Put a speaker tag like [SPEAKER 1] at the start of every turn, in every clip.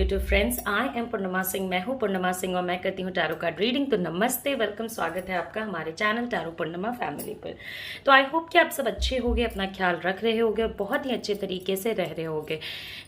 [SPEAKER 1] YouTube friends, I am पूर्णिमा सिंह। मैं हूं पूर्णिमा सिंह और मैं करती हूं टैरो कार्ड रीडिंग। तो नमस्ते, वेलकम, स्वागत है आपका हमारे चैनल टैरो पूर्णिमा फैमिली पर। तो आई होप कि आप सब अच्छे होंगे, अपना ख्याल रख रहे होंगे और बहुत ही अच्छे तरीके से रह रहे होंगे।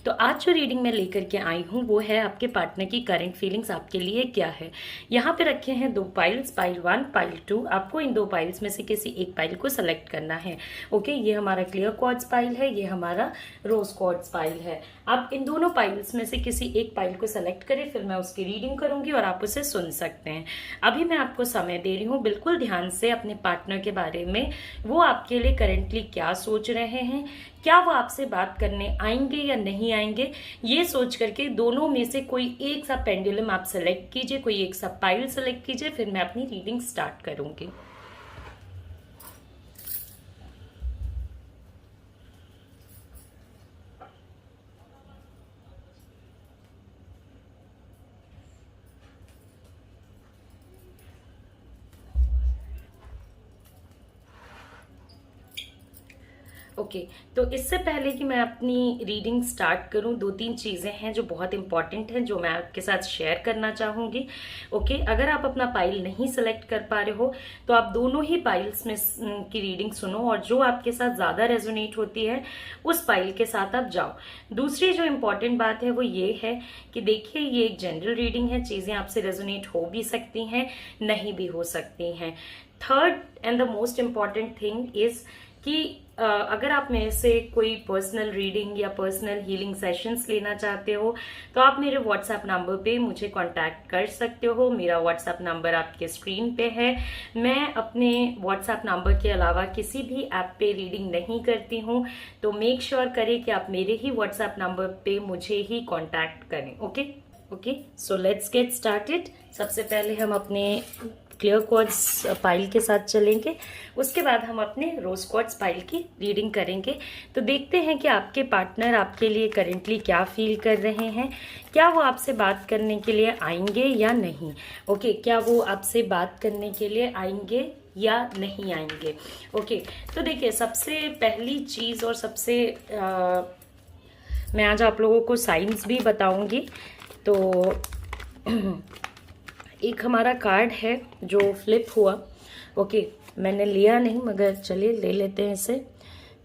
[SPEAKER 1] तो आज जो रीडिंग मैं लेकर के आई हूँ वो है आपके पार्टनर की करंट फीलिंग्स आपके लिए क्या है। यहाँ पे रखे हैं 2 पाइल्स, पाइल 1, पाइल 2। आपको इन 2 पाइल्स में से किसी एक पाइल को सेलेक्ट करना है। ओके, ये हमारा क्लियर क्वार्ट्ज पाइल है, ये हमारा रोज क्वार्ट्ज पाइल है। आप इन दोनों पाइल्स में से किसी एक पाइल को सेलेक्ट करें, फिर मैं उसकी रीडिंग करूंगी और आप उसे सुन सकते हैं। अभी मैं आपको समय दे रही हूँ, बिल्कुल ध्यान से अपने पार्टनर के बारे में, वो आपके लिए करेंटली क्या सोच रहे हैं, क्या वो आपसे बात करने आएंगे या नहीं आएंगे, ये सोच करके दोनों में से कोई एक सा पेंडुलम आप सेलेक्ट कीजिए, कोई एक सा पाइल सेलेक्ट कीजिए, फिर मैं अपनी रीडिंग स्टार्ट करूंगी। ओके, तो इससे पहले कि मैं अपनी रीडिंग स्टार्ट करूं, 2-3 चीज़ें हैं जो बहुत इंपॉर्टेंट हैं, जो मैं आपके साथ शेयर करना चाहूँगी। ओके, अगर आप अपना पाइल नहीं सेलेक्ट कर पा रहे हो तो आप दोनों ही पाइल्स में की रीडिंग सुनो और जो आपके साथ ज़्यादा रेजोनेट होती है उस पाइल के साथ आप जाओ। दूसरी जो इम्पॉर्टेंट बात है वो ये है कि देखिए, ये एक जनरल रीडिंग है, चीज़ें आपसे रेजोनेट हो भी सकती हैं, नहीं भी हो सकती हैं। Third and the most important thing is कि अगर आप मेरे से कोई पर्सनल रीडिंग या पर्सनल हीलिंग सेशंस लेना चाहते हो तो आप मेरे व्हाट्सएप नंबर पे मुझे कांटेक्ट कर सकते हो। मेरा व्हाट्सएप नंबर आपके स्क्रीन पे है। मैं अपने व्हाट्सएप नंबर के अलावा किसी भी ऐप पे रीडिंग नहीं करती हूँ, तो मेक श्योर करें कि आप मेरे ही व्हाट्सएप नंबर पे मुझे ही कांटेक्ट करें। Okay, so let's get started. सबसे पहले हम अपने क्लियर क्वार्ट्ज पाइल के साथ चलेंगे, उसके बाद हम अपने रोज क्वार्ट्ज पाइल की रीडिंग करेंगे। तो देखते हैं कि आपके पार्टनर आपके लिए करेंटली क्या फील कर रहे हैं, क्या वो आपसे बात करने के लिए आएंगे या नहीं। ओके, क्या वो आपसे बात करने के लिए आएंगे या नहीं आएंगे। ओके, तो देखिए, सबसे पहली चीज़ और सबसे मैं आज आप लोगों को साइंस भी बताऊंगी। तो एक हमारा कार्ड है जो फ्लिप हुआ। ओके, मैंने लिया नहीं मगर चलिए ले लेते हैं इसे,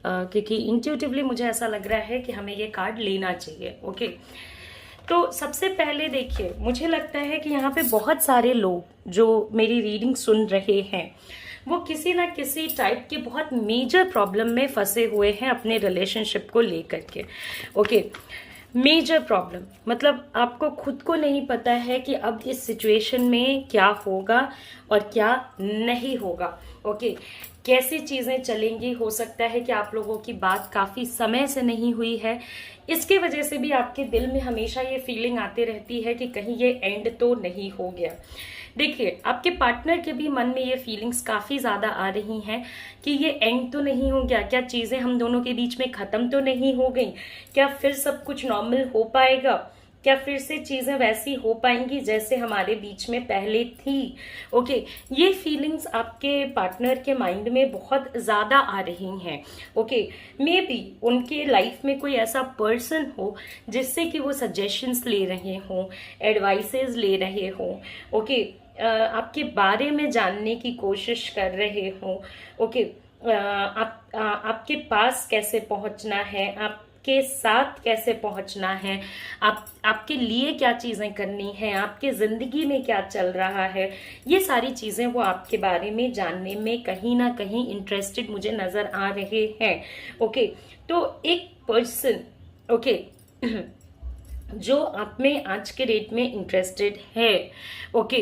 [SPEAKER 1] क्योंकि इंट्यूटिवली मुझे ऐसा लग रहा है कि हमें ये कार्ड लेना चाहिए। ओके, तो सबसे पहले देखिए, मुझे लगता है कि यहाँ पे बहुत सारे लोग जो मेरी रीडिंग सुन रहे हैं वो किसी ना किसी टाइप के बहुत मेजर प्रॉब्लम में फंसे हुए हैं अपने रिलेशनशिप को लेकर के। ओके, मेजर प्रॉब्लम मतलब आपको खुद को नहीं पता है कि अब इस सिचुएशन में क्या होगा और क्या नहीं होगा। ओके, कैसी चीज़ें चलेंगी। हो सकता है कि आप लोगों की बात काफ़ी समय से नहीं हुई है, इसके वजह से भी आपके दिल में हमेशा ये फीलिंग आती रहती है कि कहीं ये एंड तो नहीं हो गया। देखिए, आपके पार्टनर के भी मन में ये फीलिंग्स काफ़ी ज़्यादा आ रही हैं कि ये एंड तो नहीं हो गया, क्या चीज़ें हम दोनों के बीच में ख़त्म तो नहीं हो गई, क्या फिर सब कुछ नॉर्मल हो पाएगा, क्या फिर से चीज़ें वैसी हो पाएंगी जैसे हमारे बीच में पहले थी। ओके, ये फीलिंग्स आपके पार्टनर के माइंड में बहुत ज़्यादा आ रही हैं। ओके, मे बी उनके लाइफ में कोई ऐसा पर्सन हो जिससे कि वो सजेशंस ले रहे हों, एडवाइसेस ले रहे हों। ओके, आपके बारे में जानने की कोशिश कर रहे हों। ओके, आपके पास कैसे पहुंचना है, आपके साथ कैसे पहुंचना है, आपके लिए क्या चीज़ें करनी हैं, आपके ज़िंदगी में क्या चल रहा है, ये सारी चीज़ें वो आपके बारे में जानने में कहीं ना कहीं इंटरेस्टेड मुझे नज़र आ रहे हैं। ओके, तो एक पर्सन ओके जो आप में आज के डेट में इंटरेस्टेड है। ओके,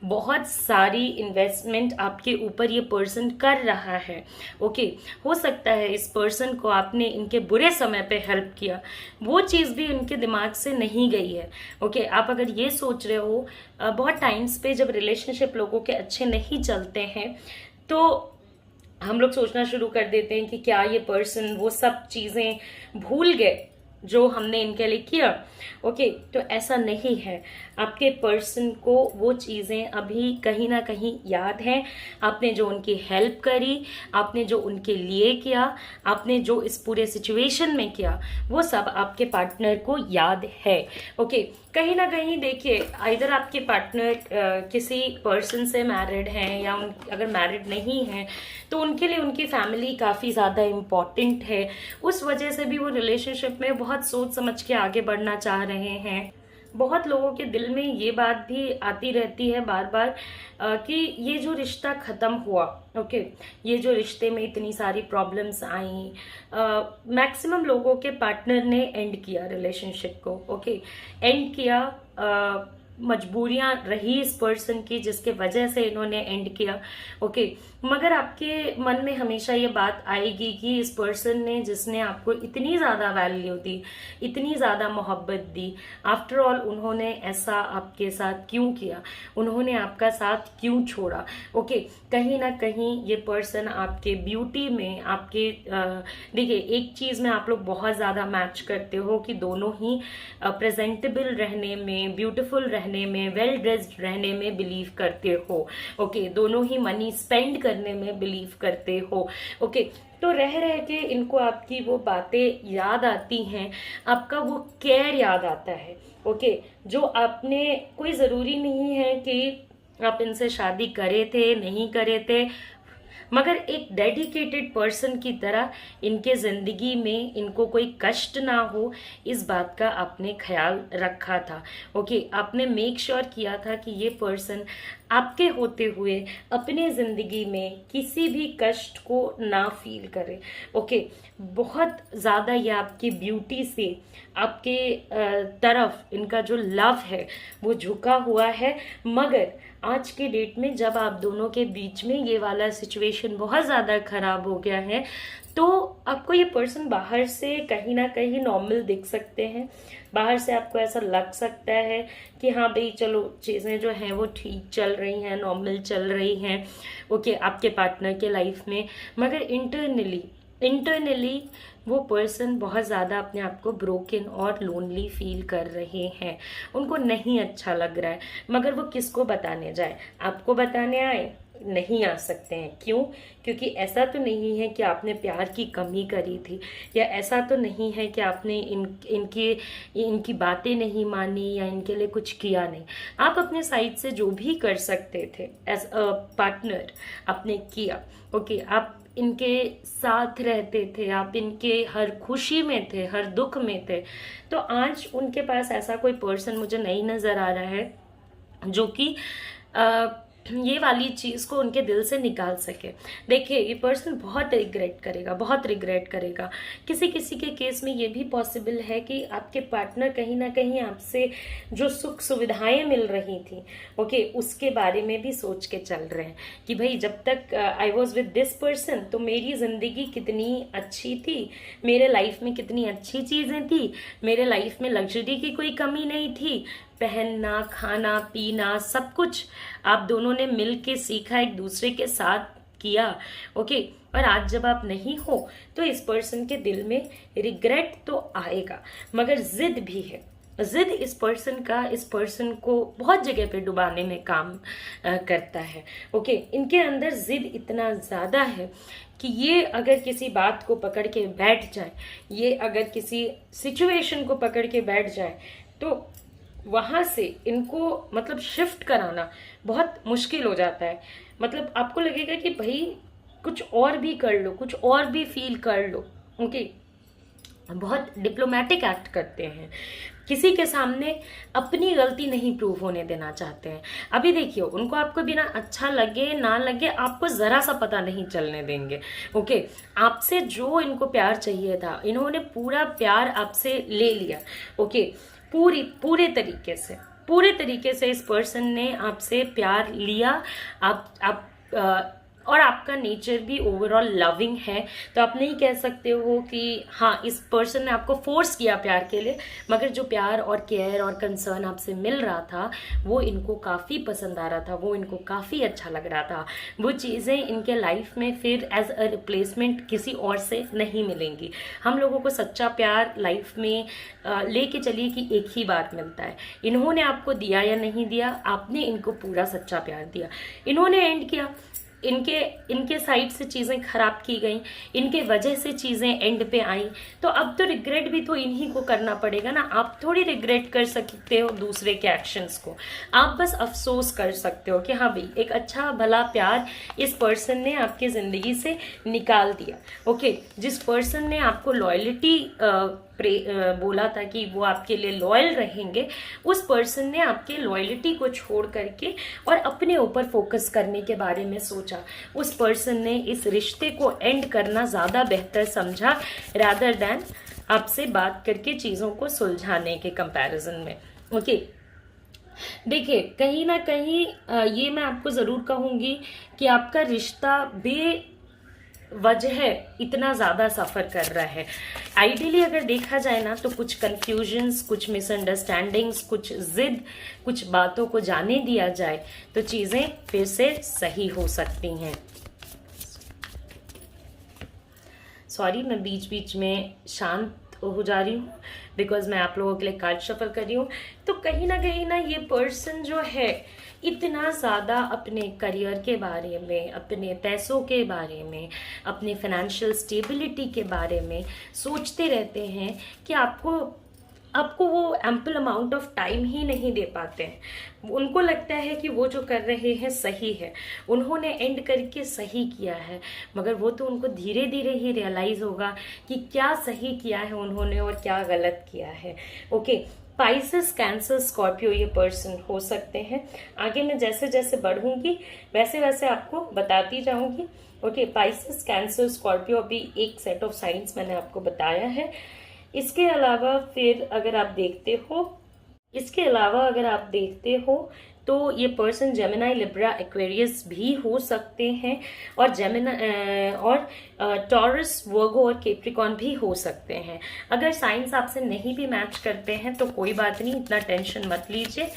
[SPEAKER 1] बहुत सारी इन्वेस्टमेंट आपके ऊपर ये पर्सन कर रहा है। ओके, हो सकता है इस पर्सन को आपने इनके बुरे समय पे हेल्प किया, वो चीज़ भी उनके दिमाग से नहीं गई है। ओके, आप अगर ये सोच रहे हो, बहुत टाइम्स पे जब रिलेशनशिप लोगों के अच्छे नहीं चलते हैं तो हम लोग सोचना शुरू कर देते हैं कि क्या ये पर्सन वो सब चीज़ें भूल गए जो हमने इनके लिए किया, ओके, तो ऐसा नहीं है। आपके पर्सन को वो चीज़ें अभी कहीं ना कहीं याद हैं। आपने जो उनकी हेल्प करी, आपने जो उनके लिए किया, आपने जो इस पूरे सिचुएशन में किया, वो सब आपके पार्टनर को याद है। ओके, कहीं ना कहीं देखिए, इधर आपके पार्टनर किसी पर्सन से मैरिड हैं या अगर मैरिड नहीं हैं तो उनके लिए उनकी फैमिली काफ़ी ज़्यादा इम्पॉर्टेंट है। उस वजह से भी वो रिलेशनशिप में बहुत सोच समझ के आगे बढ़ना चाह रहे हैं। बहुत लोगों के दिल में ये बात भी आती रहती है बार बार कि ये जो रिश्ता ख़त्म हुआ, ओके, ये जो रिश्ते में इतनी सारी प्रॉब्लम्स आई, मैक्सिमम लोगों के पार्टनर ने एंड किया रिलेशनशिप को, ओके, एंड किया। मजबूरियां रही इस पर्सन की जिसके वजह से इन्होंने एंड किया, ओके, मगर आपके मन में हमेशा ये बात आएगी कि इस पर्सन ने जिसने आपको इतनी ज़्यादा वैल्यू दी, इतनी ज़्यादा मोहब्बत दी, आफ्टर ऑल उन्होंने ऐसा आपके साथ क्यों किया, उन्होंने आपका साथ क्यों छोड़ा, ओके। कहीं ना कहीं ये पर्सन आपके ब्यूटी में, आपके देखिए, एक चीज़ में आप लोग बहुत ज़्यादा मैच करते हो कि दोनों ही प्रेजेंटेबल रहने में, ब्यूटीफुल रहने में, वेल ड्रेस्ड रहने में बिलीव करते हो, ओके, दोनों ही मनी स्पेंड करने में बिलीव करते हो, ओके। तो रह रह के इनको आपकी वो बातें याद आती हैं, आपका वो केयर याद आता है, ओके, जो आपने, कोई ज़रूरी नहीं है कि आप इनसे शादी करे थे, नहीं करे थे, मगर एक डेडिकेटेड पर्सन की तरह इनके ज़िंदगी में इनको कोई कष्ट ना हो, इस बात का आपने ख्याल रखा था, ओके। आपने मेक श्योर किया था कि ये पर्सन आपके होते हुए अपने ज़िंदगी में किसी भी कष्ट को ना फील करे, ओके। बहुत ज़्यादा ये आपकी ब्यूटी से, आपके तरफ इनका जो लव है वो झुका हुआ है। मगर आज के डेट में जब आप दोनों के बीच में ये वाला सिचुएशन बहुत ज़्यादा ख़राब हो गया है, तो आपको ये पर्सन बाहर से कहीं ना कहीं नॉर्मल दिख सकते हैं, बाहर से आपको ऐसा लग सकता है कि हाँ भाई चलो चीज़ें जो हैं वो ठीक चल रही हैं, नॉर्मल चल रही हैं, ओके, आपके पार्टनर के लाइफ में। मगर इंटरनली वो पर्सन बहुत ज़्यादा अपने आप को ब्रोकन और लोनली फील कर रहे हैं, उनको नहीं अच्छा लग रहा है, मगर वो किसको बताने जाए? आपको बताने आए, नहीं आ सकते हैं। क्यों? क्योंकि ऐसा तो नहीं है कि आपने प्यार की कमी करी थी, या ऐसा तो नहीं है कि आपने इनकी बातें नहीं मानी या इनके लिए कुछ किया नहीं। आप अपने साइड से जो भी कर सकते थे एज अ पार्टनर आपने किया, ओके। आप इनके साथ रहते थे, आप इनके हर खुशी में थे, हर दुख में थे। तो आज उनके पास ऐसा कोई पर्सन मुझे नहीं नज़र आ रहा है जो कि ये वाली चीज़ को उनके दिल से निकाल सके। देखिए, ये पर्सन बहुत रिग्रेट करेगा, बहुत रिग्रेट करेगा। किसी किसी के केस में ये भी पॉसिबल है कि आपके पार्टनर कहीं ना कहीं आपसे जो सुख सुविधाएं मिल रही थी, ओके, उसके बारे में भी सोच के चल रहे हैं कि भाई जब तक I was with this person तो मेरी ज़िंदगी कितनी अच्छी थी, मेरे लाइफ में कितनी अच्छी चीज़ें थी, मेरे लाइफ में लग्जरी की कोई कमी नहीं थी, पहनना, खाना पीना सब कुछ आप दोनों ने मिल के सीखा, एक दूसरे के साथ किया, ओके। और आज जब आप नहीं हो तो इस पर्सन के दिल में रिग्रेट तो आएगा, मगर जिद भी है। जिद इस पर्सन को बहुत जगह पे डुबाने में काम करता है, ओके। इनके अंदर जिद इतना ज़्यादा है कि ये अगर किसी बात को पकड़ के बैठ जाए, ये अगर किसी सिचुएशन को पकड़ के बैठ जाए, तो वहाँ से इनको मतलब शिफ्ट कराना बहुत मुश्किल हो जाता है। मतलब आपको लगेगा कि भाई कुछ और भी कर लो, कुछ और भी फील कर लो, ओके। बहुत डिप्लोमेटिक एक्ट करते हैं, किसी के सामने अपनी गलती नहीं प्रूव होने देना चाहते हैं। अभी देखिए, उनको आपको बिना अच्छा लगे ना लगे आपको ज़रा सा पता नहीं चलने देंगे, ओके। आपसे जो इनको प्यार चाहिए था, इन्होंने पूरा प्यार आपसे ले लिया, ओके। पूरे तरीके से इस पर्सन ने आपसे प्यार लिया। आप और आपका नेचर भी ओवरऑल लविंग है, तो आप नहीं कह सकते हो कि हाँ इस पर्सन ने आपको फोर्स किया प्यार के लिए, मगर जो प्यार और केयर और कंसर्न आपसे मिल रहा था वो इनको काफ़ी पसंद आ रहा था, वो इनको काफ़ी अच्छा लग रहा था। वो चीज़ें इनके लाइफ में फिर एज अ रिप्लेसमेंट किसी और से नहीं मिलेंगी। हम लोगों को सच्चा प्यार लाइफ में लेके चलिए कि एक ही बार मिलता है। इन्होंने आपको दिया या नहीं दिया, आपने इनको पूरा सच्चा प्यार दिया। इन्होंने एंड किया, इनके साइड से चीज़ें खराब की गई, इनके वजह से चीज़ें एंड पे आई, तो अब तो रिग्रेट भी तो इन्हीं को करना पड़ेगा ना। आप थोड़ी रिग्रेट कर सकते हो दूसरे के एक्शंस को, आप बस अफसोस कर सकते हो कि हाँ भाई एक अच्छा भला प्यार इस पर्सन ने आपकी ज़िंदगी से निकाल दिया। ओके, जिस पर्सन ने आपको लॉयल्टी बोला था कि वो आपके लिए लॉयल रहेंगे, उस पर्सन ने आपके लॉयल्टी को छोड़ करके और अपने ऊपर फोकस करने के बारे में सोचा। उस पर्सन ने इस रिश्ते को एंड करना ज़्यादा बेहतर समझा रादर देन आपसे बात करके चीज़ों को सुलझाने के कंपैरिजन में। ओके, देखिए कहीं ना कहीं ये मैं आपको ज़रूर कहूँगी कि आपका रिश्ता वजह इतना ज़्यादा सफ़र कर रहा है। आइडियली अगर देखा जाए ना तो कुछ कन्फ्यूजन्स, कुछ मिसअंडरस्टैंडिंग्स, कुछ जिद, कुछ बातों को जाने दिया जाए तो चीज़ें फिर से सही हो सकती हैं। सॉरी, मैं बीच बीच में शांत हो जा रही हूँ बिकॉज मैं आप लोगों के लिए कार्ड शफल कर रही हूँ। तो कहीं ना ये पर्सन जो है इतना ज़्यादा अपने करियर के बारे में, अपने पैसों के बारे में, अपने फाइनेंशियल स्टेबिलिटी के बारे में सोचते रहते हैं कि आपको वो एम्पल अमाउंट ऑफ टाइम ही नहीं दे पाते हैं। उनको लगता है कि वो जो कर रहे हैं सही है, उन्होंने एंड करके सही किया है, मगर वो तो उनको धीरे धीरे ही रियलाइज़ होगा कि क्या सही किया है उन्होंने और क्या गलत किया है। ओके, पाइसेस, कैंसर, स्कॉर्पियो ये पर्सन हो सकते हैं। आगे मैं जैसे जैसे बढ़ूंगी वैसे वैसे आपको बताती जाऊंगी। ओके, पाइसेस, कैंसर, स्कॉर्पियो अभी एक सेट ऑफ साइंस मैंने आपको बताया है। इसके अलावा फिर अगर आप देखते हो तो ये पर्सन जेमिनाई, लिब्रा, एक्वेरियस भी हो सकते हैं और टॉरस, वर्गो और कैप्रिकॉर्न भी हो सकते हैं। अगर साइंस आपसे नहीं भी मैच करते हैं तो कोई बात नहीं, इतना टेंशन मत लीजिए।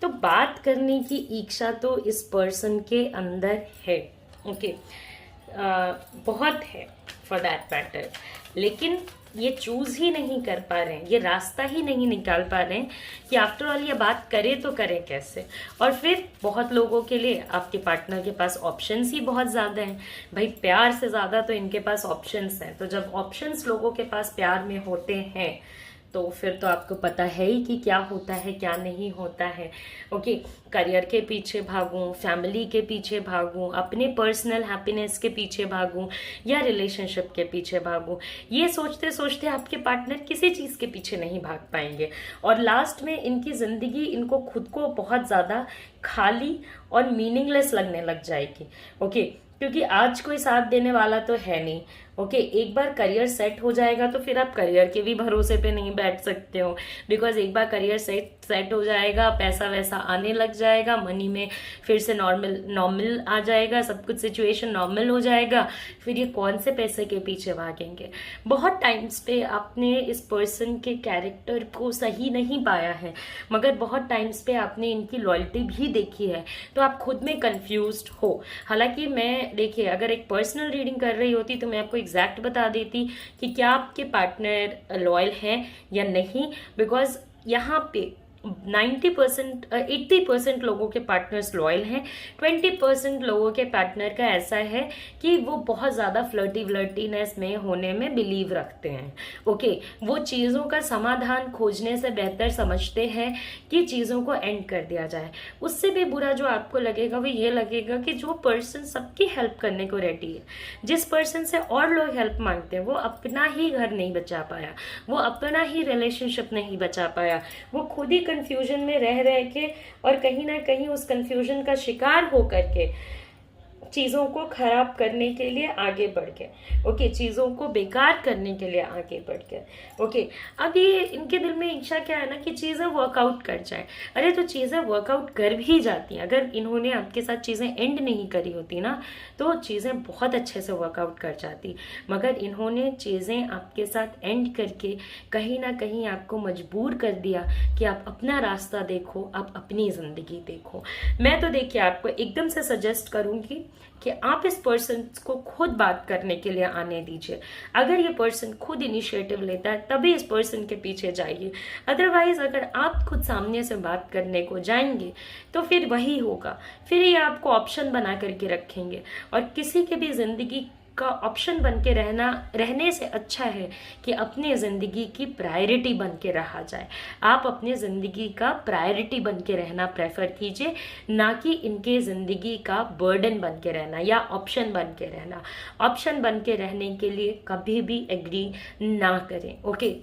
[SPEAKER 1] तो बात करने की इच्छा तो इस पर्सन के अंदर है। ओके, बहुत है फॉर दैट मैटर, लेकिन ये चूज ही नहीं कर पा रहे हैं, ये रास्ता ही नहीं निकाल पा रहे हैं कि आफ्टर ऑल ये बात करें तो करें कैसे। और फिर बहुत लोगों के लिए आपके पार्टनर के पास ऑप्शंस ही बहुत ज़्यादा हैं। भाई प्यार से ज़्यादा तो इनके पास ऑप्शंस हैं, तो जब ऑप्शंस लोगों के पास प्यार में होते हैं तो फिर तो आपको पता है ही कि क्या होता है क्या नहीं होता है। ओके, करियर के पीछे भागूं, फैमिली के पीछे भागूं, अपने पर्सनल हैप्पीनेस के पीछे भागूं या रिलेशनशिप के पीछे भागूं, ये सोचते सोचते आपके पार्टनर किसी चीज़ के पीछे नहीं भाग पाएंगे और लास्ट में इनकी ज़िंदगी इनको खुद को बहुत ज़्यादा खाली और मीनिंगलेस लगने लग जाएगी। ओके, क्योंकि आज कोई साथ देने वाला तो है नहीं। ओके, एक बार करियर सेट हो जाएगा तो फिर आप करियर के भी भरोसे पे नहीं बैठ सकते हो, बिकॉज एक बार करियर सेट हो जाएगा, पैसा वैसा आने लग जाएगा, मनी में फिर से नॉर्मल आ जाएगा, सब कुछ सिचुएशन नॉर्मल हो जाएगा, फिर ये कौन से पैसे के पीछे भागेंगे। बहुत टाइम्स पे आपने इस पर्सन के कैरेक्टर को सही नहीं पाया है, मगर बहुत टाइम्स पे आपने इनकी लॉयल्टी भी देखी है, तो आप खुद में कंफ्यूज्ड हो। हालांकि मैं देखिए अगर एक पर्सनल रीडिंग कर रही होती तो मैं आपको एग्जैक्ट बता देती कि क्या आपके पार्टनर लॉयल हैं या नहीं, बिकॉज यहाँ पे 80% लोगों के पार्टनर्स लॉयल हैं, 20% लोगों के पार्टनर का ऐसा है कि वो बहुत ज़्यादा फ्लर्टीनेस में होने में बिलीव रखते हैं। ओके, वो चीज़ों का समाधान खोजने से बेहतर समझते हैं कि चीज़ों को एंड कर दिया जाए। उससे भी बुरा जो आपको लगेगा वो ये लगेगा कि जो पर्सन सबकी हेल्प करने को रेडी है, जिस पर्सन से और लोग हेल्प मांगते हैं, वो अपना ही घर नहीं बचा पाया, वो अपना ही रिलेशनशिप नहीं बचा पाया, वो खुद ही कंफ्यूजन में रह के और कहीं ना कहीं उस कंफ्यूजन का शिकार हो करके चीज़ों को खराब करने के लिए आगे बढ़ गए, ओके, चीज़ों को बेकार करने के लिए आगे बढ़ गए, ओके। अब ये इनके दिल में इच्छा क्या है ना कि चीज़ें वर्कआउट कर जाए। अरे तो चीज़ें वर्कआउट कर भी जाती हैं, अगर इन्होंने आपके साथ चीज़ें एंड नहीं करी होती ना तो चीज़ें बहुत अच्छे से वर्कआउट कर जाती, मगर इन्होंने चीज़ें आपके साथ एंड करके कहीं ना कहीं आपको मजबूर कर दिया कि आप अपना रास्ता देखो, आप अपनी ज़िंदगी देखो। मैं तो देखिए आपको एकदम से सजेस्ट करूंगी कि आप इस पर्सन को खुद बात करने के लिए आने दीजिए। अगर ये पर्सन खुद इनिशिएटिव लेता है तभी इस पर्सन के पीछे जाइए, अदरवाइज अगर आप खुद सामने से बात करने को जाएंगे तो फिर वही होगा, फिर ये आपको ऑप्शन बना करके रखेंगे। और किसी के भी जिंदगी का ऑप्शन बन के रहने से अच्छा है कि अपने ज़िंदगी की प्रायोरिटी बन के रहा जाए। आप अपने ज़िंदगी का प्रायोरिटी बन के रहना प्रेफर कीजिए, ना कि इनके ज़िंदगी का बर्डन बन के रहना या ऑप्शन बन के रहना। ऑप्शन बन के रहने के लिए कभी भी एग्री ना करें, ओके।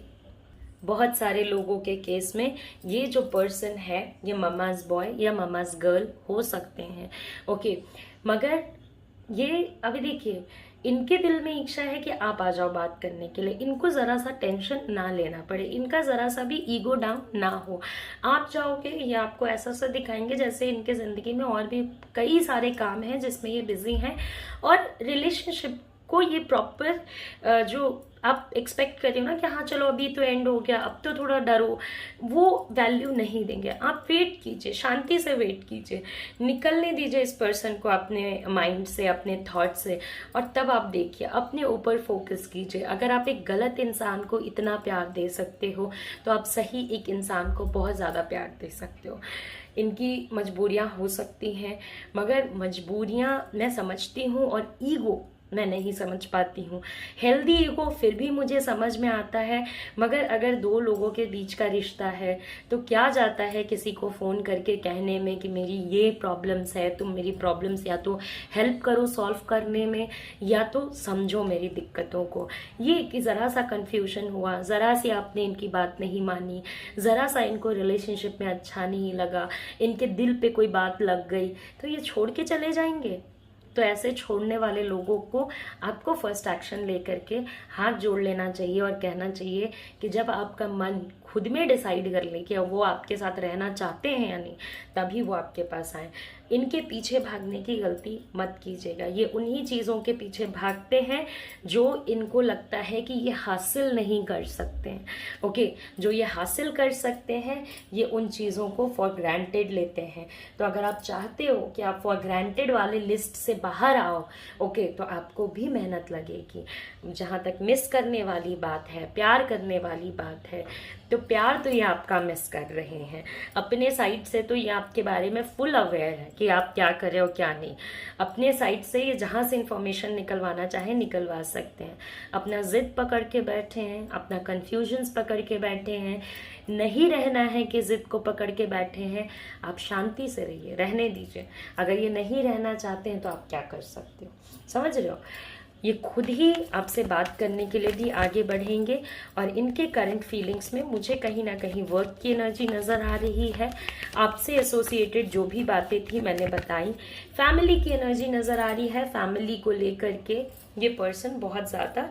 [SPEAKER 1] बहुत सारे लोगों के केस में ये जो पर्सन है ये ममाज बॉय या ममाज गर्ल हो सकते हैं, ओके। मगर ये अभी देखिए इनके दिल में इच्छा है कि आप आ जाओ बात करने के लिए, इनको ज़रा सा टेंशन ना लेना पड़े, इनका ज़रा सा भी ईगो डाउन ना हो। आप जाओगे ये आपको ऐसा सा दिखाएंगे जैसे इनके ज़िंदगी में और भी कई सारे काम हैं जिसमें ये बिजी हैं, और रिलेशनशिप को ये प्रॉपर जो आप एक्सपेक्ट कर रहे हो ना कि हाँ चलो अभी तो एंड हो गया, अब तो थोड़ा डरो, वो वैल्यू नहीं देंगे। आप वेट कीजिए, शांति से वेट कीजिए, निकलने दीजिए इस पर्सन को अपने माइंड से, अपने थॉट से, और तब आप देखिए, अपने ऊपर फोकस कीजिए। अगर आप एक गलत इंसान को इतना प्यार दे सकते हो तो आप सही एक इंसान को बहुत ज़्यादा प्यार दे सकते हो। इनकी मजबूरियां हो सकती हैं, मगर मजबूरियां मैं समझती हूँ और ईगो मैं नहीं समझ पाती हूँ। हेल्दी ईगो फिर भी मुझे समझ में आता है, मगर अगर दो लोगों के बीच का रिश्ता है तो क्या जाता है किसी को फ़ोन करके कहने में कि मेरी ये प्रॉब्लम्स है, तुम मेरी प्रॉब्लम्स या तो हेल्प करो सॉल्व करने में या तो समझो मेरी दिक्कतों को। ये कि ज़रा सा कन्फ्यूजन हुआ, ज़रा सी आपने इनकी बात नहीं मानी, ज़रा सा इनको रिलेशनशिप में अच्छा नहीं लगा, इनके दिल पे कोई बात लग गई तो ये छोड़ के चले जाएंगे। तो ऐसे छोड़ने वाले लोगों को आपको फर्स्ट एक्शन लेकर के हाथ जोड़ लेना चाहिए और कहना चाहिए कि जब आपका मन खुद में डिसाइड कर ले कि वो आपके साथ रहना चाहते हैं या नहीं, तभी वो आपके पास आए। इनके पीछे भागने की गलती मत कीजिएगा। ये उन्हीं चीज़ों के पीछे भागते हैं जो इनको लगता है कि ये हासिल नहीं कर सकते हैं, ओके। जो ये हासिल कर सकते हैं ये उन चीज़ों को फॉर ग्रांटेड लेते हैं। तो अगर आप चाहते हो कि आप फॉर ग्रांटेड वाले लिस्ट से बाहर आओ, ओके, तो आपको भी मेहनत लगेगी। जहाँ तक मिस करने वाली बात है, प्यार करने वाली बात है, तो प्यार तो ये आपका मिस कर रहे हैं। अपने साइड से तो ये आपके बारे में फुल अवेयर है कि आप क्या कर रहे हो क्या नहीं। अपने साइड से ये जहाँ से इंफॉर्मेशन निकलवाना चाहे निकलवा सकते हैं। अपना जिद पकड़ के बैठे हैं, अपना कंफ्यूजन्स पकड़ के बैठे हैं, नहीं रहना है कि जिद को पकड़ के बैठे हैं। आप शांति से रहिए, रहने दीजिए। अगर ये नहीं रहना चाहते हैं तो आप क्या कर सकते हो, समझ रहे हो। ये खुद ही आपसे बात करने के लिए भी आगे बढ़ेंगे, और इनके करंट फीलिंग्स में मुझे कहीं ना कहीं वर्क की एनर्जी नज़र आ रही है। आपसे एसोसिएटेड जो भी बातें थी मैंने बताई। फैमिली की एनर्जी नज़र आ रही है। फैमिली को लेकर के ये पर्सन बहुत ज़्यादा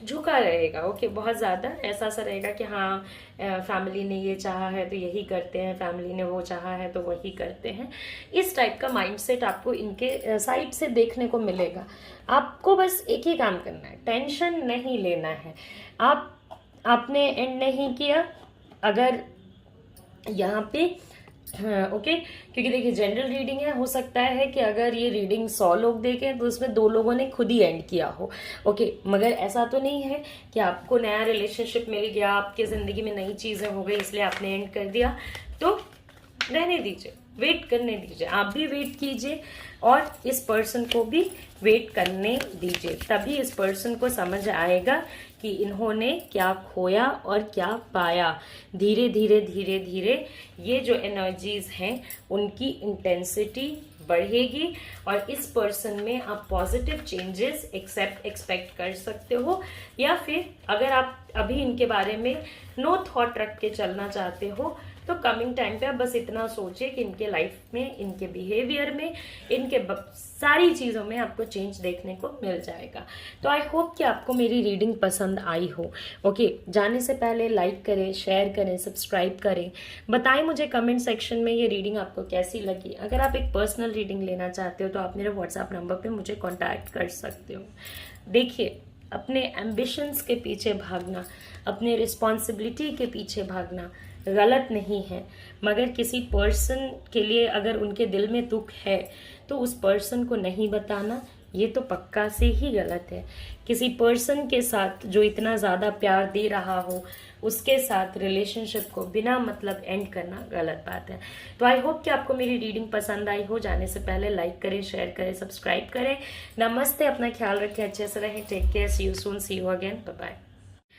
[SPEAKER 1] झुका रहेगा, ओके। बहुत ज़्यादा ऐसा सा रहेगा कि हाँ फैमिली ने ये चाहा है तो यही करते हैं, फैमिली ने वो चाहा है तो वही करते हैं। इस टाइप का माइंडसेट आपको इनके साइड से देखने को मिलेगा। आपको बस एक ही काम करना है, टेंशन नहीं लेना है। आपने एंड नहीं किया अगर यहाँ पे, हाँ ओके, क्योंकि देखिए जनरल रीडिंग है, हो सकता है कि अगर ये रीडिंग 100 लोग देखें तो उसमें 2 लोगों ने खुद ही एंड किया हो, ओके। मगर ऐसा तो नहीं है कि आपको नया रिलेशनशिप मिल गया, आपके ज़िंदगी में नई चीज़ें हो गई इसलिए आपने एंड कर दिया। तो रहने दीजिए, वेट करने दीजिए, आप भी वेट कीजिए और इस पर्सन को भी वेट करने दीजिए। तभी इस पर्सन को समझ आएगा कि इन्होंने क्या खोया और क्या पाया। धीरे धीरे धीरे धीरे ये जो एनर्जीज हैं उनकी इंटेंसिटी बढ़ेगी और इस पर्सन में आप पॉजिटिव चेंजेस एक्सपेक्ट कर सकते हो। या फिर अगर आप अभी इनके बारे में नो थॉट रख के चलना चाहते हो तो कमिंग टाइम पे आप बस इतना सोचिए कि इनके लाइफ में, इनके बिहेवियर में, इनके सारी चीज़ों में आपको चेंज देखने को मिल जाएगा। तो आई होप कि आपको मेरी रीडिंग पसंद आई हो। ओके, जाने से पहले लाइक करें, शेयर करें, सब्सक्राइब करें, बताएं मुझे कमेंट सेक्शन में ये रीडिंग आपको कैसी लगी। अगर आप एक पर्सनल रीडिंग लेना चाहते हो तो आप मेरे व्हाट्सएप नंबर पे मुझे कॉन्टैक्ट कर सकते हो। देखिए, अपने एम्बिशंस के पीछे भागना, अपने रिस्पॉन्सिबिलिटी के पीछे भागना गलत नहीं है, मगर किसी पर्सन के लिए अगर उनके दिल में दुख है तो उस पर्सन को नहीं बताना, ये तो पक्का से ही गलत है। किसी पर्सन के साथ जो इतना ज़्यादा प्यार दे रहा हो, उसके साथ रिलेशनशिप को बिना मतलब एंड करना गलत बात है। तो आई होप कि आपको मेरी रीडिंग पसंद आई हो। जाने से पहले लाइक करें, शेयर करें, सब्सक्राइब करें। नमस्ते, अपना ख्याल रखें, अच्छे से रहें, take care, see you soon, see you again, bye bye.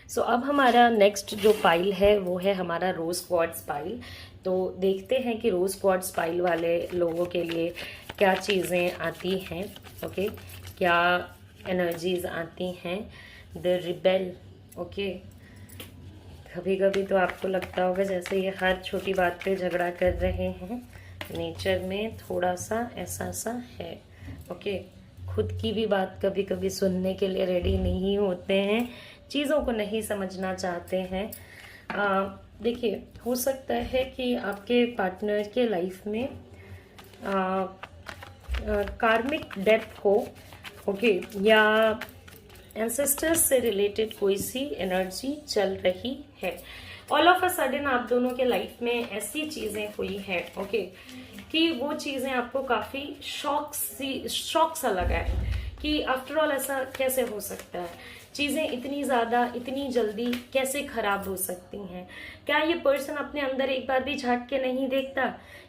[SPEAKER 1] So अब हमारा नेक्स्ट जो पाइल है वो है हमारा रोज क्वार्ट्ज पाइल। तो देखते हैं कि रोज क्वार्ट्ज पाइल वाले लोगों के लिए क्या चीज़ें आती हैं। ओके, क्या एनर्जीज आती हैं। The rebel. ओके, कभी कभी तो आपको लगता होगा जैसे ये हर छोटी बात पे झगड़ा कर रहे हैं। नेचर में थोड़ा सा ऐसा सा है। ओके, खुद की भी बात कभी कभी सुनने के लिए रेडी नहीं होते हैं, चीज़ों को नहीं समझना चाहते हैं। देखिए, हो सकता है कि आपके पार्टनर के लाइफ में कार्मिक डेप्थ हो। ओके, या एंसेस्टर्स से रिलेटेड कोई सी एनर्जी चल रही है। ऑल ऑफ अ सडन आप दोनों के लाइफ में ऐसी चीज़ें हुई हैं, ओके, कि वो चीज़ें आपको काफ़ी शॉक सा लगा है कि आफ्टर ऑल ऐसा कैसे हो सकता है, चीज़ें इतनी ज़्यादा इतनी जल्दी कैसे ख़राब हो सकती हैं। क्या ये पर्सन अपने अंदर एक बार भी झांक के नहीं देखता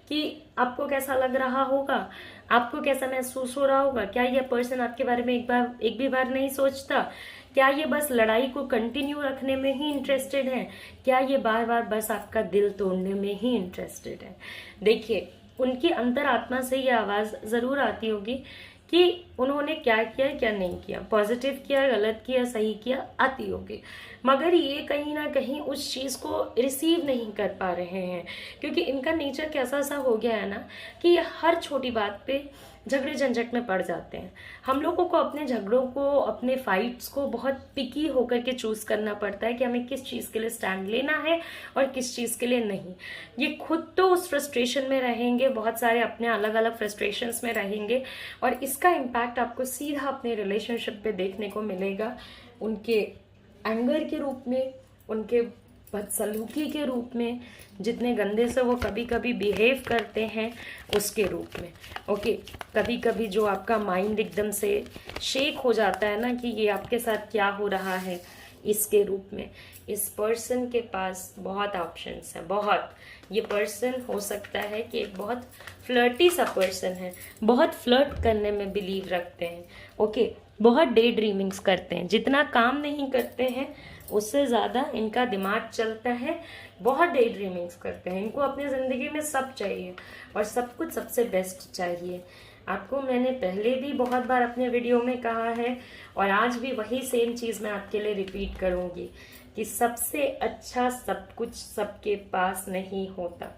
[SPEAKER 1] कि आपको कैसा लग रहा होगा, आपको कैसा महसूस हो रहा होगा? क्या ये पर्सन आपके बारे में एक भी बार नहीं सोचता? क्या ये बस लड़ाई को कंटिन्यू रखने में ही इंटरेस्टेड है? क्या ये बार बार बस आपका दिल तोड़ने में ही इंटरेस्टेड है? देखिए, उनकी अंतरात्मा से ये आवाज़ ज़रूर आती होगी कि उन्होंने क्या किया, क्या नहीं किया, पॉजिटिव किया, गलत किया, सही किया, आती होगी, मगर ये कहीं ना कहीं उस चीज़ को रिसीव नहीं कर पा रहे हैं, क्योंकि इनका नेचर कैसा सा हो गया है ना कि ये हर छोटी बात पे झगड़े झंझट में पड़ जाते हैं। हम लोगों को अपने झगड़ों को, अपने फाइट्स को बहुत पिकी होकर के चूज करना पड़ता है कि हमें किस चीज़ के लिए स्टैंड लेना है और किस चीज़ के लिए नहीं। ये खुद तो उस फ्रस्ट्रेशन में रहेंगे, बहुत सारे अपने अलग अलग फ्रस्ट्रेशंस में रहेंगे, और इसका इम्पैक्ट आपको सीधा अपने रिलेशनशिप पे देखने को मिलेगा, उनके एंगर के रूप में, उनके बदसलूकी के रूप में, जितने गंदे से वो कभी कभी बिहेव करते हैं उसके रूप में। ओके, कभी कभी जो आपका माइंड एकदम से शेक हो जाता है ना कि ये आपके साथ क्या हो रहा है, इसके रूप में। इस पर्सन के पास बहुत ऑप्शंस हैं, बहुत। ये पर्सन हो सकता है कि एक बहुत फ्लर्टी सा पर्सन है, बहुत फ्लर्ट करने में बिलीव रखते हैं। ओके, बहुत डे ड्रीमिंग्स करते हैं, जितना काम नहीं करते हैं उससे ज़्यादा इनका दिमाग चलता है, बहुत डे ड्रीमिंग्स करते हैं। इनको अपनी ज़िंदगी में सब चाहिए और सब कुछ सबसे बेस्ट चाहिए। आपको मैंने पहले भी बहुत बार अपने वीडियो में कहा है और आज भी वही सेम चीज़ मैं आपके लिए रिपीट करूँगी कि सबसे अच्छा सब कुछ सबके पास नहीं होता।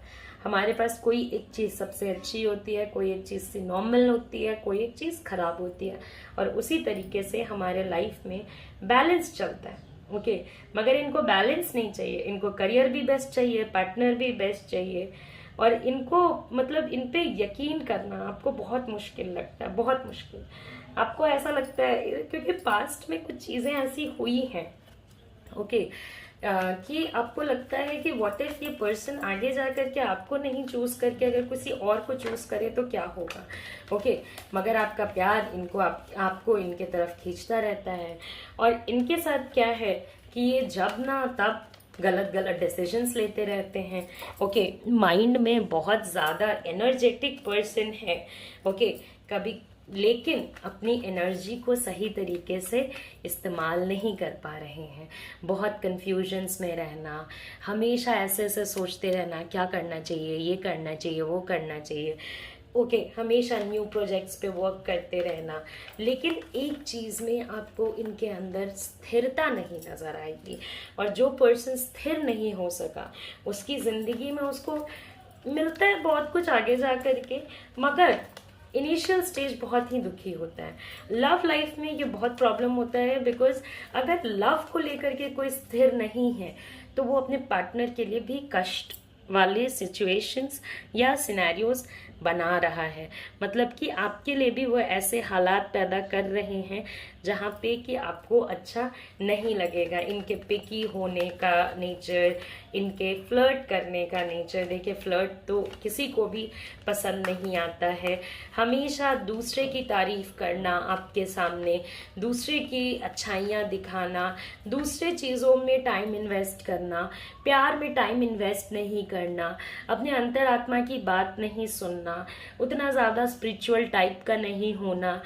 [SPEAKER 1] हमारे पास कोई एक चीज़ सबसे अच्छी होती है, कोई एक चीज़ से नॉर्मल होती है, कोई एक चीज़ खराब होती है, और उसी तरीके से हमारे लाइफ में बैलेंस चलता है। ओके, मगर इनको बैलेंस नहीं चाहिए, इनको करियर भी बेस्ट चाहिए, पार्टनर भी बेस्ट चाहिए, और इनको मतलब इन पे यकीन करना आपको बहुत मुश्किल लगता है, बहुत मुश्किल। आपको ऐसा लगता है क्योंकि पास्ट में कुछ चीज़ें ऐसी हुई हैं, ओके, कि आपको लगता है कि व्हाट इफ ये पर्सन आगे जा करके आपको नहीं चूज करके अगर किसी और को चूज करे तो क्या होगा। ओके, मगर आपका प्यार इनको आपको इनके तरफ खींचता रहता है, और इनके साथ क्या है कि ये जब ना तब गलत गलत डिसीजंस लेते रहते हैं। ओके, माइंड में बहुत ज़्यादा एनर्जेटिक पर्सन है। ओके, कभी लेकिन अपनी एनर्जी को सही तरीके से इस्तेमाल नहीं कर पा रहे हैं। बहुत कंफ्यूजन्स में रहना, हमेशा ऐसे ऐसे सोचते रहना क्या करना चाहिए, ये करना चाहिए, वो करना चाहिए। ओके, हमेशा न्यू प्रोजेक्ट्स पे वर्क करते रहना, लेकिन एक चीज़ में आपको इनके अंदर स्थिरता नहीं नज़र आएगी। और जो पर्सन स्थिर नहीं हो सका, उसकी ज़िंदगी में उसको मिलता है बहुत कुछ आगे जा कर के, मगर इनिशियल स्टेज बहुत ही दुखी होता है। लव लाइफ में ये बहुत प्रॉब्लम होता है, बिकॉज अगर लव को लेकर के कोई स्थिर नहीं है तो वो अपने पार्टनर के लिए भी कष्ट वाले सिचुएशंस या सिनेरियोज बना रहा है। मतलब कि आपके लिए भी वो ऐसे हालात पैदा कर रहे हैं जहाँ पे कि आपको अच्छा नहीं लगेगा। इनके पिकी होने का नेचर, इनके फ्लर्ट करने का नेचर, देखिए फ्लर्ट तो किसी को भी पसंद नहीं आता है। हमेशा दूसरे की तारीफ करना आपके सामने, दूसरे की अच्छाइयाँ दिखाना, दूसरे चीज़ों में टाइम इन्वेस्ट करना, प्यार में टाइम इन्वेस्ट नहीं करना, अपने अंतरात्मा की बात नहीं सुनना, उतना ज़्यादा स्पिरिचुअल टाइप का नहीं होना,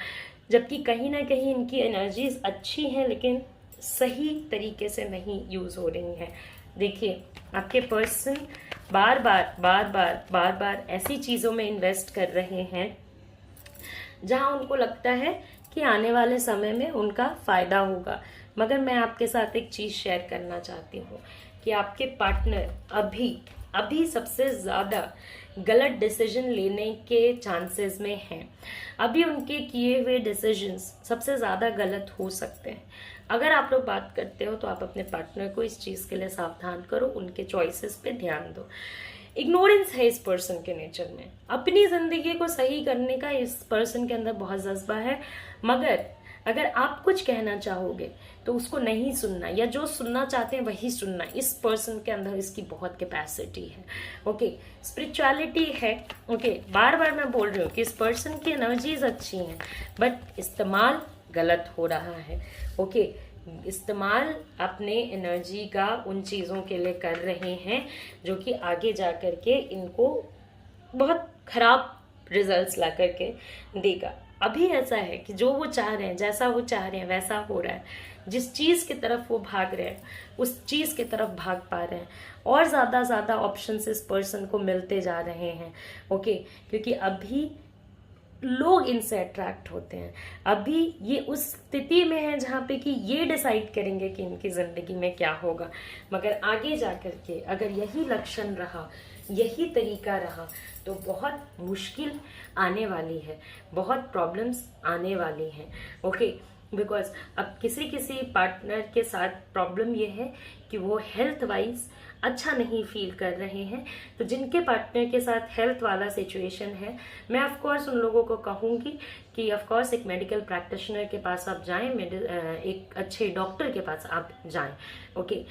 [SPEAKER 1] जबकि कहीं ना कहीं इनकी एनर्जीज अच्छी हैं लेकिन सही तरीके से नहीं यूज़ हो रही हैं। देखिए आपके पर्सन बार बार ऐसी चीज़ों में इन्वेस्ट कर रहे हैं जहां उनको लगता है कि आने वाले समय में उनका फ़ायदा होगा। मगर मैं आपके साथ एक चीज़ शेयर करना चाहती हूँ कि आपके पार्टनर अभी सबसे ज़्यादा गलत डिसीजन लेने के चांसेस में हैं। अभी उनके किए हुए डिसीजंस सबसे ज़्यादा गलत हो सकते हैं। अगर आप लोग बात करते हो तो आप अपने पार्टनर को इस चीज़ के लिए सावधान करो, उनके चॉइसेस पे ध्यान दो। इग्नोरेंस है इस पर्सन के नेचर में। अपनी ज़िंदगी को सही करने का इस पर्सन के अंदर बहुत जज्बा है, मगर अगर आप कुछ कहना चाहोगे तो उसको नहीं सुनना, या जो सुनना चाहते हैं वही सुनना। इस पर्सन के अंदर इसकी बहुत कैपेसिटी है। ओके, स्पिरिचुअलिटी है। ओके, बार बार मैं बोल रही हूँ कि इस पर्सन की एनर्जीज अच्छी हैं, बट इस्तेमाल गलत हो रहा है। ओके, इस्तेमाल अपने एनर्जी का उन चीज़ों के लिए कर रहे हैं जो कि आगे जा कर के इनको बहुत खराब रिजल्ट्स ला करके देगा। अभी ऐसा है कि जो वो चाह रहे हैं, जैसा वो चाह रहे हैं वैसा हो रहा है। जिस चीज़ की तरफ वो भाग रहे हैं उस चीज़ की तरफ भाग पा रहे हैं, और ज़्यादा ऑप्शंस इस पर्सन को मिलते जा रहे हैं। ओके, क्योंकि अभी लोग इनसे अट्रैक्ट होते हैं। अभी ये उस स्थिति में है जहाँ पे कि ये डिसाइड करेंगे कि इनकी ज़िंदगी में क्या होगा। मगर आगे जा कर के अगर यही लक्षण रहा, यही तरीका रहा, तो बहुत मुश्किल आने वाली है, बहुत प्रॉब्लम्स आने वाली हैं। ओके, बिकॉज अब किसी पार्टनर के साथ प्रॉब्लम ये है कि वो हेल्थ वाइज अच्छा नहीं फील कर रहे हैं। तो जिनके पार्टनर के साथ हेल्थ वाला सिचुएशन है, मैं ऑफ कोर्स उन लोगों को कहूँगी कि ऑफ कोर्स एक मेडिकल प्रैक्टिशनर के पास आप जाएं, एक अच्छे डॉक्टर के पास आप जाएं। ओके,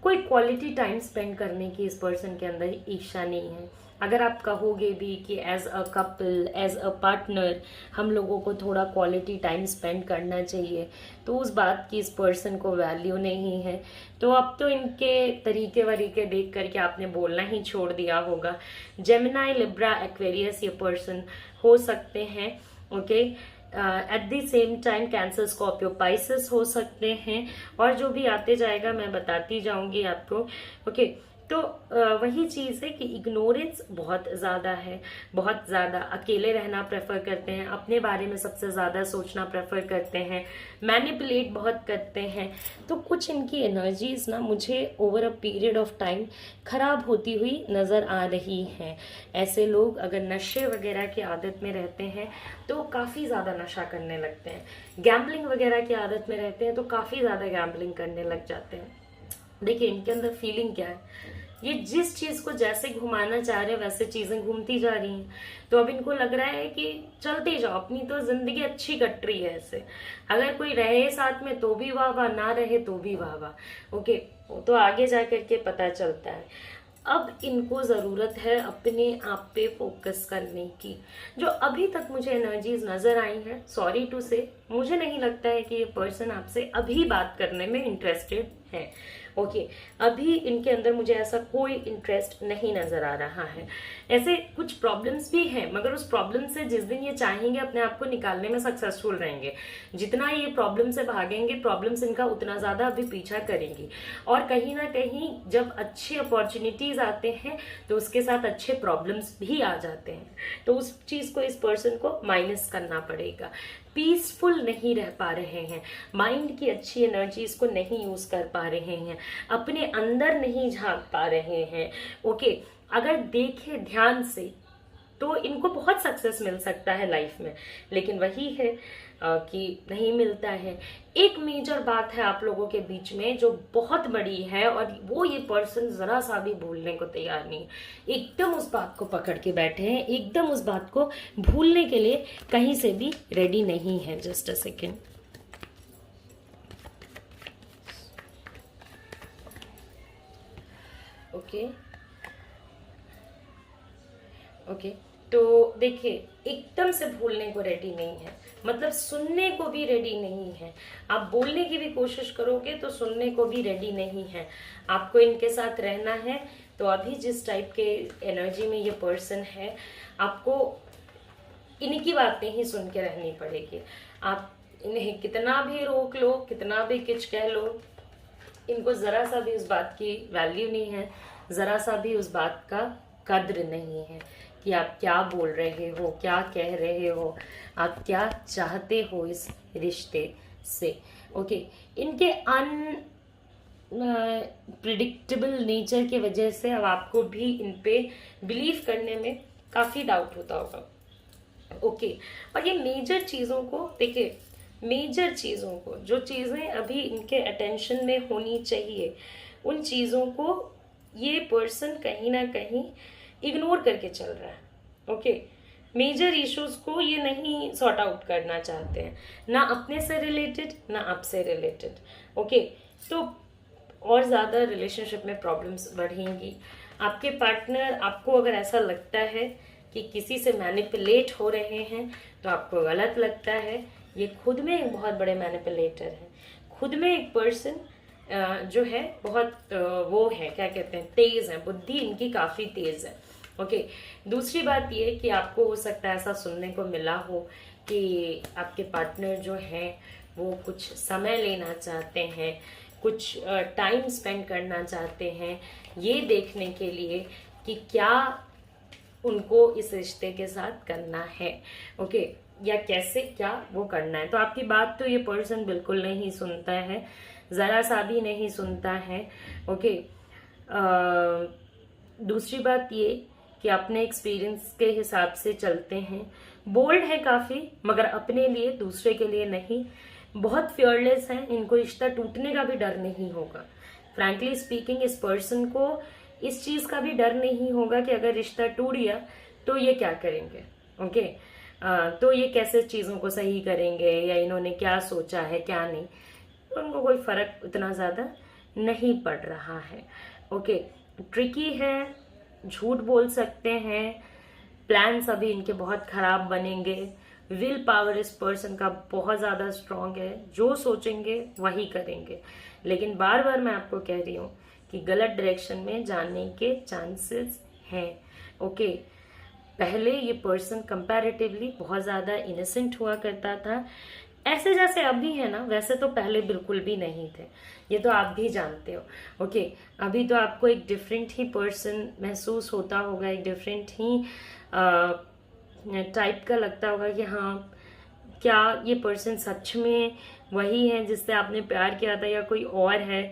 [SPEAKER 1] कोई क्वालिटी टाइम स्पेंड करने की इस पर्सन के अंदर इच्छा नहीं है। अगर आप कहोगे भी कि as a couple, as a partner हम लोगों को थोड़ा क्वालिटी टाइम स्पेंड करना चाहिए, तो उस बात की इस पर्सन को वैल्यू नहीं है। तो अब तो इनके तरीके वरीके देख करके आपने बोलना ही छोड़ दिया होगा। जेमिनाई, लिब्रा, एक्वेरियस ये पर्सन हो सकते हैं। Okay, at the same time cancer, Scorpio, Pisces हो सकते हैं, और जो भी आते जाएगा मैं बताती जाऊंगी आपको। ओके, तो वही चीज़ है कि इग्नोरेंस बहुत ज़्यादा है, बहुत ज़्यादा अकेले रहना प्रेफर करते हैं, अपने बारे में सबसे ज़्यादा सोचना प्रेफर करते हैं, मैनिपुलेट बहुत करते हैं। तो कुछ इनकी एनर्जीज ना मुझे over a period of time खराब होती हुई नज़र आ रही हैं। ऐसे लोग अगर नशे वगैरह की आदत में रहते हैं तो काफ़ी ज़्यादा नशा करने लगते हैं, गैम्बलिंग वगैरह की आदत में रहते हैं तो काफ़ी ज़्यादा गैम्बलिंग करने लग जाते हैं। देखिए इनके अंदर फीलिंग क्या है, ये जिस चीज को जैसे घुमाना चाह रहे हैं वैसे चीजें घूमती जा रही हैं। तो अब इनको लग रहा है कि चलते जाओ, अपनी तो जिंदगी अच्छी कट रही है ऐसे, अगर कोई रहे साथ में तो भी वाह वाह, ना रहे तो भी वाह वाह। ओके, तो आगे जा करके पता चलता है। अब इनको जरूरत है अपने आप पे फोकस करने की। जो अभी तक मुझे एनर्जीज नजर आई हैं, सॉरी टू से, मुझे नहीं लगता है कि ये पर्सन आपसे अभी बात करने में इंटरेस्टेड है। ओके, अभी इनके अंदर मुझे ऐसा कोई इंटरेस्ट नहीं नजर आ रहा है। ऐसे कुछ प्रॉब्लम्स भी हैं, मगर उस प्रॉब्लम से जिस दिन ये चाहेंगे अपने आप को निकालने में सक्सेसफुल रहेंगे, जितना ये प्रॉब्लम से भागेंगे प्रॉब्लम्स इनका उतना ज्यादा अभी पीछा करेंगी। और कहीं ना कहीं जब अच्छी अपॉर्चुनिटीज आते हैं तो उसके साथ अच्छे प्रॉब्लम्स भी आ जाते हैं, तो उस चीज को इस पर्सन को माइनस करना पड़ेगा। पीसफुल नहीं रह पा रहे हैं, माइंड की अच्छी एनर्जीज को नहीं यूज कर पा रहे हैं, अपने अंदर नहीं झांक पा रहे हैं। ओके, अगर देखें ध्यान से तो इनको बहुत सक्सेस मिल सकता है लाइफ में, लेकिन वही है कि नहीं मिलता है। एक मेजर बात है आप लोगों के बीच में जो बहुत बड़ी है, और वो ये पर्सन जरा सा भी भूलने को तैयार नहीं, एकदम उस बात को पकड़ के बैठे हैं, एकदम उस बात को भूलने के लिए कहीं से भी रेडी नहीं है। Just a second. Okay okay, तो देखिए एकदम से भूलने को रेडी नहीं है, मतलब सुनने को भी रेडी नहीं है। आप बोलने की भी कोशिश करोगे तो सुनने को भी रेडी नहीं है। आपको इनके साथ रहना है तो अभी जिस टाइप के एनर्जी में ये पर्सन है, आपको इनकी बातें ही सुन के रहनी पड़ेगी। आप इन्हें कितना भी रोक लो, कितना भी किच कह लो, इनको जरा सा भी उस बात की वैल्यू नहीं है, जरा सा भी उस बात का कद्र नहीं है कि आप क्या बोल रहे हो, क्या कह रहे हो, आप क्या चाहते हो इस रिश्ते से। ओके, इनके प्रिडिक्टेबल नेचर की वजह से अब आपको भी इन पे बिलीव करने में काफी डाउट होता होगा। ओके, और ये मेजर चीजों को देखिए, मेजर चीजों को, जो चीजें अभी इनके अटेंशन में होनी चाहिए, उन चीजों को ये पर्सन कहीं ना कहीं इग्नोर करके चल रहा है। ओके, मेजर इश्यूज को ये नहीं सॉर्ट आउट करना चाहते हैं, ना अपने से रिलेटेड ना आपसे रिलेटेड। ओके, तो और ज़्यादा रिलेशनशिप में प्रॉब्लम्स बढ़ेंगी। आपके पार्टनर, आपको अगर ऐसा लगता है कि किसी से मैनिपुलेट हो रहे हैं तो आपको गलत लगता है। ये खुद में एक बहुत बड़े मैनिपुलेटर है, खुद में एक पर्सन जो है बहुत वो है, क्या कहते हैं, तेज है, बुद्धि इनकी काफ़ी तेज है। ओके, दूसरी बात ये कि आपको हो सकता है ऐसा सुनने को मिला हो कि आपके पार्टनर जो हैं वो कुछ समय लेना चाहते हैं, कुछ टाइम स्पेंड करना चाहते हैं, ये देखने के लिए कि क्या उनको इस रिश्ते के साथ करना है। ओके, या कैसे क्या वो करना है। तो आपकी बात तो ये पर्सन बिल्कुल नहीं सुनता है, जरा सा भी नहीं सुनता है। ओके, दूसरी बात ये कि अपने एक्सपीरियंस के हिसाब से चलते हैं, बोल्ड है काफी, मगर अपने लिए, दूसरे के लिए नहीं। बहुत फियरलेस हैं, इनको रिश्ता टूटने का भी डर नहीं होगा। फ्रैंकली स्पीकिंग, इस पर्सन को इस चीज का भी डर नहीं होगा कि अगर रिश्ता टूट गया तो ये क्या करेंगे। ओके, तो ये कैसे चीजों को सही करेंगे, या इन्होंने क्या सोचा है क्या नहीं, उनको कोई फर्क इतना ज्यादा नहीं पड़ रहा है। ओके, ट्रिकी है, झूठ बोल सकते हैं, प्लान्स अभी इनके बहुत खराब बनेंगे। विल पावर इस पर्सन का बहुत ज्यादा स्ट्रांग है, जो सोचेंगे वही करेंगे। लेकिन बार बार मैं आपको कह रही हूँ कि गलत डायरेक्शन में जाने के चांसेस हैं। ओके, पहले ये पर्सन कंपैरेटिवली बहुत ज्यादा इनोसेंट हुआ करता था, ऐसे जैसे अभी है ना वैसे तो पहले बिल्कुल भी नहीं थे, ये तो आप भी जानते हो। ओके, अभी तो आपको एक डिफरेंट ही पर्सन महसूस होता होगा, एक डिफरेंट ही टाइप का लगता होगा कि हाँ, क्या ये पर्सन सच में वही है जिससे आपने प्यार किया था, या कोई और है,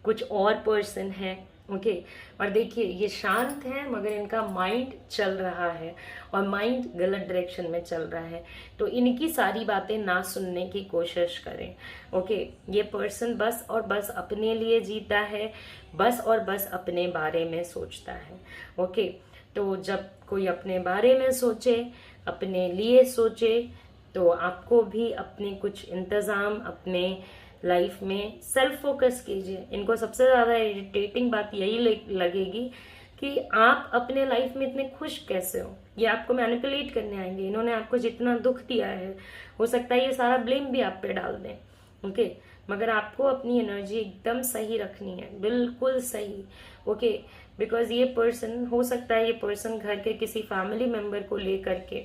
[SPEAKER 1] कुछ और पर्सन है। ओके, और देखिए ये शांत है मगर इनका माइंड चल रहा है, और माइंड गलत डायरेक्शन में चल रहा है, तो इनकी सारी बातें ना सुनने की कोशिश करें। ओके, ये पर्सन बस और बस अपने लिए जीता है, बस और बस अपने बारे में सोचता है। ओके, तो जब कोई अपने बारे में सोचे, अपने लिए सोचे, तो आपको भी अपने कुछ इंतजाम अपने लाइफ में सेल्फ फोकस कीजिए। इनको सबसे ज्यादा इरिटेटिंग बात यही लगेगी कि आप अपने लाइफ में इतने खुश कैसे हो। ये आपको मैनिपुलेट करने आएंगे। इन्होंने आपको जितना दुख दिया है, हो सकता है ये सारा ब्लेम भी आप पे डाल दें। ओके, मगर आपको अपनी एनर्जी एकदम सही रखनी है, बिल्कुल सही। ओके, बिकॉज ये पर्सन, हो सकता है ये पर्सन घर के किसी फैमिली मेंबर को लेकर के,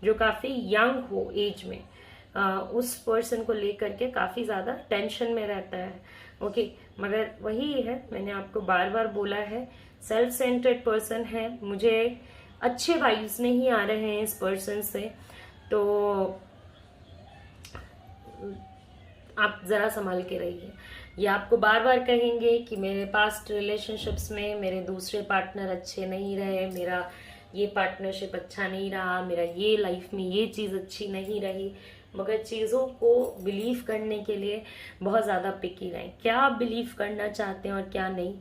[SPEAKER 1] जो काफी यंग हो एज में, उस पर्सन को लेकर के काफी ज्यादा टेंशन में रहता है। ओके, मगर वही है, मैंने आपको बार बार बोला है, सेल्फ सेंटर्ड पर्सन है, मुझे अच्छे वाइब्स नहीं आ रहे हैं इस पर्सन से, तो आप जरा संभाल के रहिए। ये आपको बार बार कहेंगे कि मेरे पास्ट रिलेशनशिप्स में मेरे दूसरे पार्टनर अच्छे नहीं रहे, मेरा ये पार्टनरशिप अच्छा नहीं रहा, मेरा ये लाइफ में ये चीज़ अच्छी नहीं रही, मगर चीज़ों को बिलीव करने के लिए बहुत ज़्यादा पिकी रहें। क्या आप बिलीव करना चाहते हैं और क्या नहीं,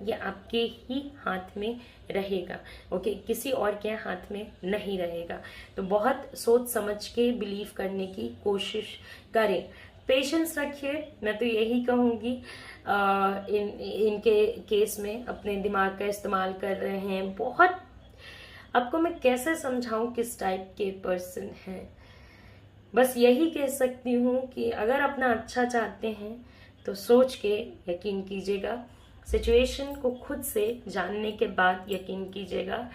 [SPEAKER 1] ये आपके ही हाथ में रहेगा। ओके, किसी और के हाथ में नहीं रहेगा। तो बहुत सोच समझ के बिलीव करने की कोशिश करें, पेशेंस रखिए। मैं तो यही कहूँगी, इनके केस में अपने दिमाग का इस्तेमाल कर रहे हैं बहुत। आपको मैं कैसे समझाऊं किस टाइप के पर्सन हैं, बस यही कह सकती हूँ कि अगर अपना अच्छा चाहते हैं तो सोच के यकीन कीजिएगा, सिचुएशन को खुद से जानने के बाद यकीन कीजिएगा।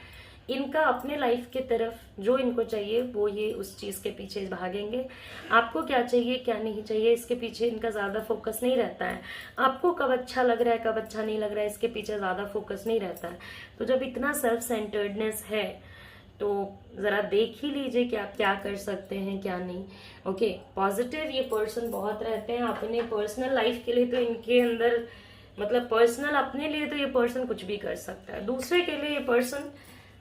[SPEAKER 1] इनका अपने लाइफ की तरफ जो इनको चाहिए वो ये उस चीज़ के पीछे भागेंगे। आपको क्या चाहिए क्या नहीं चाहिए इसके पीछे इनका ज़्यादा फोकस नहीं रहता है। आपको कब अच्छा लग रहा है कब अच्छा नहीं लग रहा है इसके पीछे ज़्यादा फोकस नहीं रहता है। तो जब इतना सेल्फ सेंटर्डनेस है तो ज़रा देख ही लीजिए कि आप क्या कर सकते हैं क्या नहीं। ओके, पॉजिटिव ये पर्सन बहुत रहते हैं। अपने पर्सनल लाइफ के लिए तो इनके अंदर, मतलब पर्सनल अपने लिए तो ये पर्सन कुछ भी कर सकता है, दूसरे के लिए ये पर्सन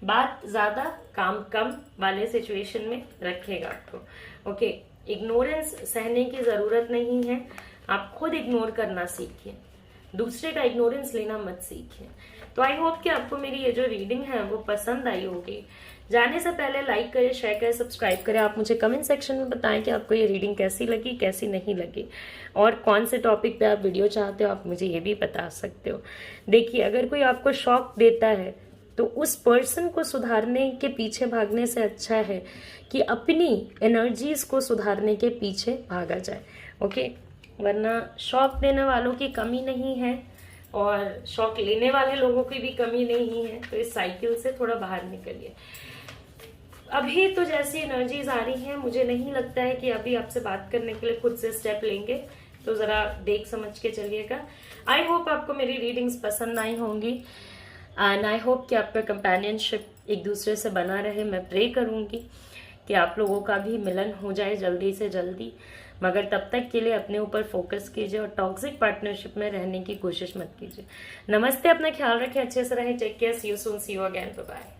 [SPEAKER 1] बात ज्यादा काम कम वाले सिचुएशन में रखेगा आपको। ओके, इग्नोरेंस सहने की जरूरत नहीं है, आप खुद इग्नोर करना सीखिए, दूसरे का इग्नोरेंस लेना मत सीखिए। तो आई होप कि आपको मेरी ये जो रीडिंग है वो पसंद आई होगी। जाने से पहले लाइक करें, शेयर करें, सब्सक्राइब करें। आप मुझे कमेंट सेक्शन में बताएं कि आपको ये रीडिंग कैसी लगी कैसी नहीं लगी, और कौन से टॉपिक पे आप वीडियो चाहते हो, आप मुझे ये भी बता सकते हो। देखिए, अगर कोई आपको शॉक देता है तो उस पर्सन को सुधारने के पीछे भागने से अच्छा है कि अपनी एनर्जीज को सुधारने के पीछे भागा जाए। ओके, वरना शॉक देने वालों की कमी नहीं है और शॉक लेने वाले लोगों की भी कमी नहीं है। तो इस साइकिल से थोड़ा बाहर निकलिए। अभी तो जैसी एनर्जीज आ रही हैं, मुझे नहीं लगता है कि अभी आपसे बात करने के लिए खुद से स्टेप लेंगे, तो जरा देख समझ के चलिएगा। आई होप आपको मेरी रीडिंग्स पसंद आई होंगी एंड आई होप कि आपका कंपेनियनशिप एक दूसरे से बना रहे। मैं प्रे करूंगी कि आप लोगों का भी मिलन हो जाए जल्दी से जल्दी, मगर तब तक के लिए अपने ऊपर फोकस कीजिए और टॉक्सिक पार्टनरशिप में रहने की कोशिश मत कीजिए। नमस्ते, अपना ख्याल रखें, अच्छे से रहें, take care, see you soon, see you again, bye bye.